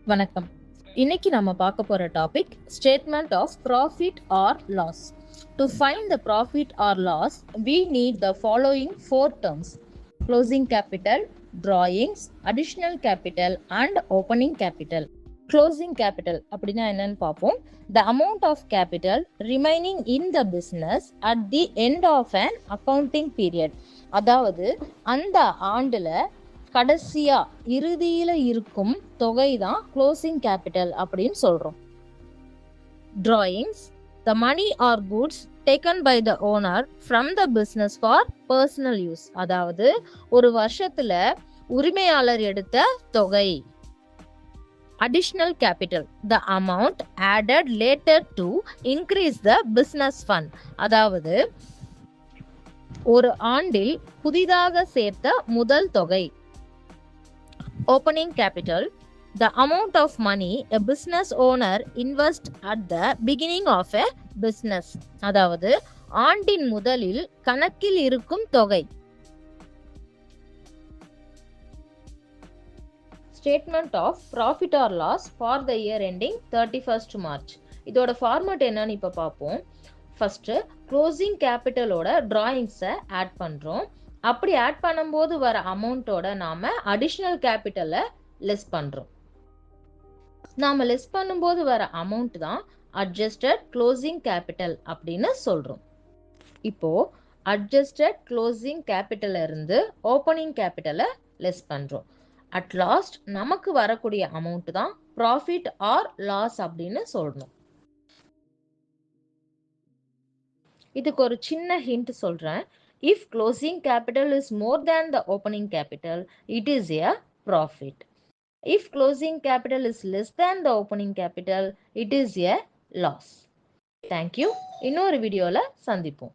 வணக்கம். இன்னைக்கு நம்ம பார்க்க போற topic statement of profit or loss. To find the profit or loss we need the following four terms: closing capital, drawings, additional capital and opening capital. Closing capital அப்படின்னா என்னன்னு பார்ப்போம். The amount of capital remaining in the business at the end of an accounting period. அதாவது அந்த ஆண்டுல கடைசியா இறுதியில இருக்கும் தொகை தான் க்ளோசிங் கேபிட்டல் அப்படின்னு சொல்றோம். Drawings, the money or goods taken by the owner from the business for personal use. அதாவது ஒரு வருஷத்துல உரிமையாளர் எடுத்த தொகை. Additional capital, the amount added later to increase the business fund. அதாவது ஒரு ஆண்டில் புதிதாக சேர்த்த முதல் தொகை. Opening capital, the amount of money a business owner invests at the beginning of a business. அதாவது ஆண்டின் முதலில் கணக்கில் இருக்கும் தொகை. Statement of profit or loss for the year ending 31st March. இதோட ஃபார்மட் என்னன்னு இப்ப பார்ப்போம். ஃபர்ஸ்ட் க்ளோசிங் கேபிட்டலோட டிராயிங்ஸை ஆட் பண்றோம். அப்படி ஆட் பண்ணும்போது வர அமௌண்ட்டோட நாம அடிஷனல் கேபிட்டலை லெஸ் பண்றோம். நாம லெஸ் பண்ணும்போது வர அமௌண்ட் தான் அட்ஜஸ்டட் க்ளோசிங் கேபிட்டல் அப்படின்னு சொல்றோம். இப்போ அட்ஜஸ்டட் க்ளோசிங் கேபிட்டல்ல இருந்து ஓப்பனிங் கேபிட்டலை லெஸ் பண்றோம். அட் லாஸ்ட் நமக்கு வரக்கூடிய அமௌண்ட் தான் ப்ராஃபிட் ஆர் லாஸ் அப்படின்னு சொல்றோம். இதுக்கு ஒரு சின்ன ஹிண்ட் சொல்றேன். If closing capital is more than the opening capital, it is a profit. If closing capital is less than the opening capital, it is a loss. Thank you. இன்னொரு வீடியோல சந்திப்போம்.